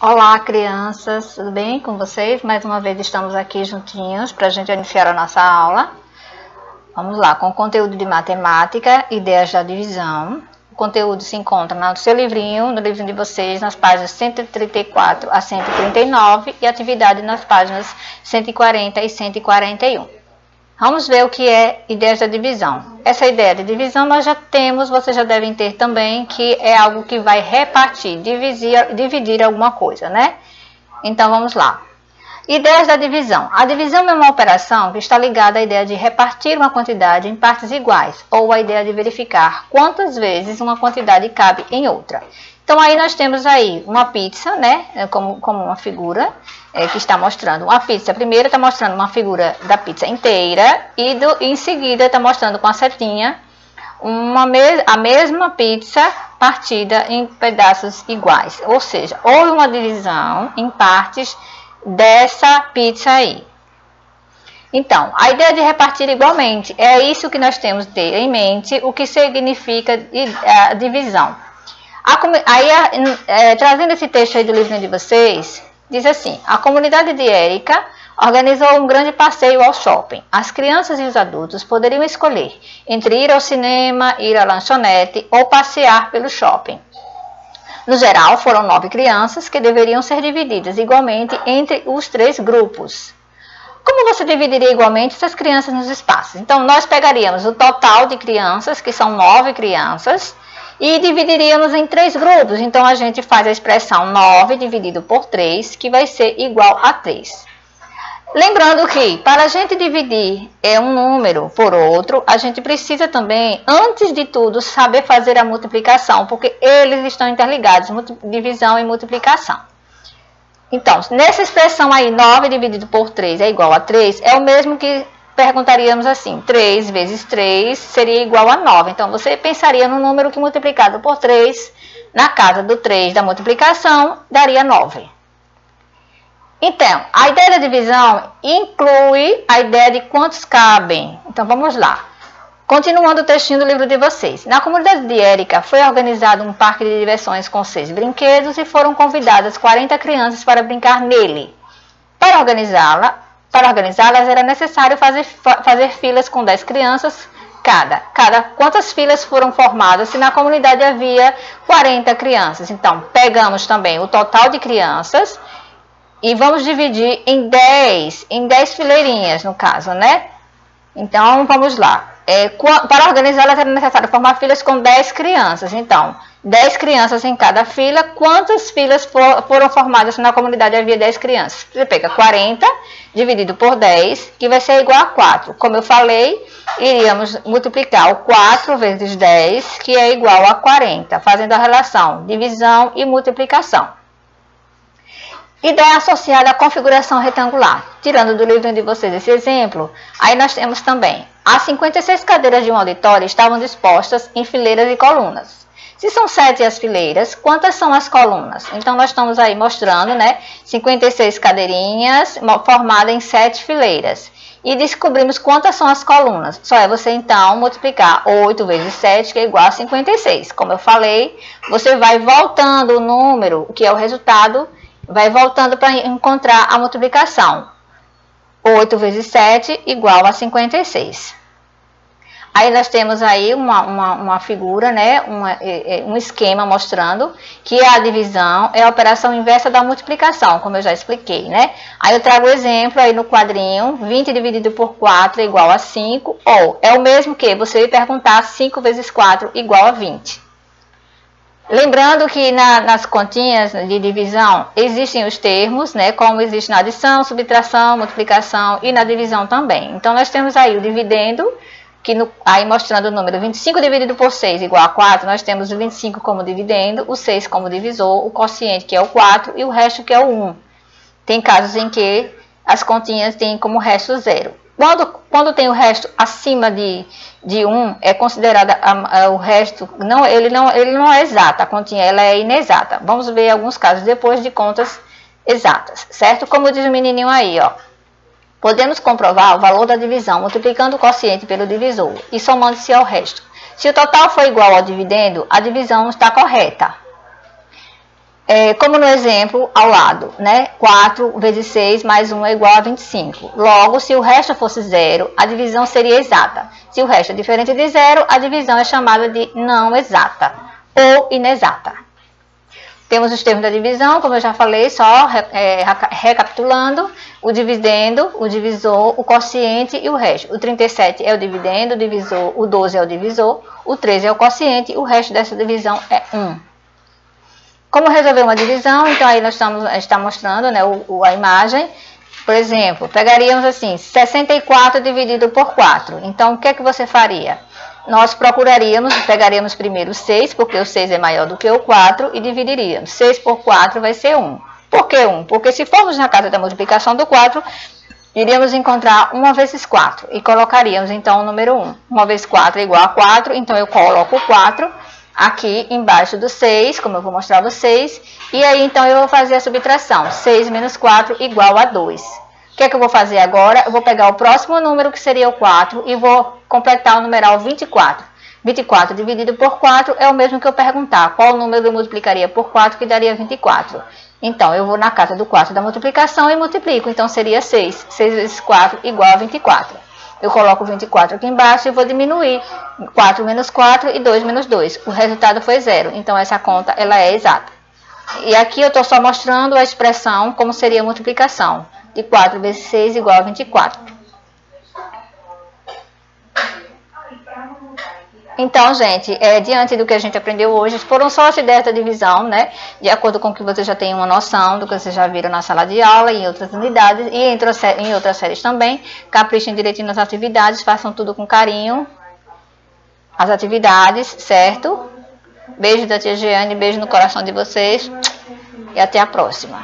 Olá, crianças, tudo bem com vocês? Mais uma vez estamos aqui juntinhos para a gente iniciar a nossa aula. Vamos lá, com conteúdo de matemática, ideias da divisão. O conteúdo se encontra no seu livrinho, no livrinho de vocês, nas páginas 134 a 139 e atividade nas páginas 140 e 141. Vamos ver o que é ideias da divisão. Essa ideia de divisão nós já temos, vocês já devem ter também, que é algo que vai repartir, dividir alguma coisa, né? Então vamos lá. Ideias da divisão. A divisão é uma operação que está ligada à ideia de repartir uma quantidade em partes iguais, ou a ideia de verificar quantas vezes uma quantidade cabe em outra. Então aí nós temos aí uma pizza, né, como uma figura que está mostrando uma pizza. Primeiro está mostrando uma figura da pizza inteira e em seguida está mostrando com a setinha a mesma pizza partida em pedaços iguais. Ou seja, houve uma divisão em partes dessa pizza aí. Então, a ideia de repartir igualmente, é isso que nós temos que ter em mente, o que significa a divisão. Trazendo esse texto aí do livro de vocês, diz assim: a comunidade de Érica organizou um grande passeio ao shopping. As crianças e os adultos poderiam escolher entre ir ao cinema, ir à lanchonete ou passear pelo shopping. No geral, foram 9 crianças que deveriam ser divididas igualmente entre os 3 grupos. Como você dividiria igualmente essas crianças nos espaços? Então, nós pegaríamos o total de crianças, que são 9 crianças, e dividiríamos em 3 grupos. Então, a gente faz a expressão 9 dividido por 3, que vai ser igual a 3. Lembrando que, para a gente dividir um número por outro, a gente precisa também, antes de tudo, saber fazer a multiplicação, porque eles estão interligados, divisão e multiplicação. Então, nessa expressão aí, 9 dividido por 3 é igual a 3, é o mesmo que perguntaríamos assim: 3 vezes 3 seria igual a 9. Então, você pensaria no número que multiplicado por 3, na casa do 3 da multiplicação, daria 9. Então, a ideia da divisão inclui a ideia de quantos cabem. Então, vamos lá. Continuando o textinho do livro de vocês. Na comunidade de Érica foi organizado um parque de diversões com 6 brinquedos e foram convidadas 40 crianças para brincar nele. Para organizá-las era necessário fazer filas com 10 crianças cada. Quantas filas foram formadas se na comunidade havia 40 crianças? Então, pegamos também o total de crianças e vamos dividir em 10 fileirinhas, no caso, né? Então, vamos lá. Para organizá-las era necessário formar filas com 10 crianças. Então, 10 crianças em cada fila. Quantas filas foram formadas se na comunidade havia 10 crianças? Você pega 40 dividido por 10, que vai ser igual a 4. Como eu falei, iríamos multiplicar o 4 vezes 10, que é igual a 40, fazendo a relação divisão e multiplicação. Ideia associada à configuração retangular. Tirando do livro de vocês esse exemplo, aí nós temos também: as 56 cadeiras de um auditório estavam dispostas em fileiras e colunas. Se são 7 as fileiras, quantas são as colunas? Então, nós estamos aí mostrando, né, 56 cadeirinhas formadas em 7 fileiras. E descobrimos quantas são as colunas. Só é você, então, multiplicar 8 vezes 7, que é igual a 56. Como eu falei, você vai voltando o número, que é o resultado, vai voltando para encontrar a multiplicação. 8 vezes 7 igual a 56. Aí nós temos aí uma figura, né, um esquema mostrando que a divisão é a operação inversa da multiplicação, como eu já expliquei, né? Aí eu trago o exemplo aí no quadrinho: 20 dividido por 4 é igual a 5, ou é o mesmo que você perguntar 5 vezes 4 igual a 20. Lembrando que nas continhas de divisão existem os termos, né, como existe na adição, subtração, multiplicação e na divisão também. Então, nós temos aí o dividendo, que aí mostrando o número 25 dividido por 6 igual a 4, nós temos o 25 como dividendo, o 6 como divisor, o quociente que é o 4 e o resto que é o 1. Tem casos em que as continhas têm como resto 0. Quando tem o resto acima de 1, é considerada o resto, ele não é exato, a continha ela é inexata. Vamos ver alguns casos depois de contas exatas, certo? Como diz o menininho aí, ó. Podemos comprovar o valor da divisão multiplicando o quociente pelo divisor e somando-se ao resto. Se o total for igual ao dividendo, a divisão está correta. como no exemplo ao lado, né? 4 vezes 6 mais 1 é igual a 25. Logo, se o resto fosse zero, a divisão seria exata. Se o resto é diferente de zero, a divisão é chamada de não exata ou inexata. Temos os termos da divisão, como eu já falei, só recapitulando: o dividendo, o divisor, o quociente e o resto. O 37 é o dividendo, o divisor, o 12 é o divisor, o 13 é o quociente, o resto dessa divisão é 1. Como resolver uma divisão? Então aí nós está mostrando, né, a imagem. Por exemplo, pegaríamos assim, 64 dividido por 4. Então o que é que você faria? Nós pegaríamos primeiro 6, porque o 6 é maior do que o 4, e dividiríamos. 6 por 4 vai ser 1. Por que 1? Porque se formos na casa da multiplicação do 4, iríamos encontrar 1 vezes 4, e colocaríamos então o número 1. 1 vezes 4 é igual a 4, então eu coloco o 4 aqui embaixo do 6, como eu vou mostrar a vocês, e aí então eu vou fazer a subtração. 6 menos 4 igual a 2. O que é que eu vou fazer agora? Eu vou pegar o próximo número, que seria o 4, e vou completar o numeral 24. 24 dividido por 4 é o mesmo que eu perguntar qual número eu multiplicaria por 4 que daria 24. Então, eu vou na casa do 4 da multiplicação e multiplico. Então, seria 6. 6 vezes 4 igual a 24. Eu coloco 24 aqui embaixo e vou diminuir. 4 menos 4 e 2 menos 2. O resultado foi 0. Então, essa conta ela é exata. E aqui eu estou só mostrando a expressão como seria a multiplicação. De 4 vezes 6 igual a 24. Então, gente, diante do que a gente aprendeu hoje, foram só as ideias da divisão, né? De acordo com que você já tem uma noção do que vocês já viram na sala de aula, em outras unidades e em outras séries também. Caprichem direitinho nas atividades, façam tudo com carinho. As atividades, certo? Beijo da tia Jeane, beijo no coração de vocês e até a próxima.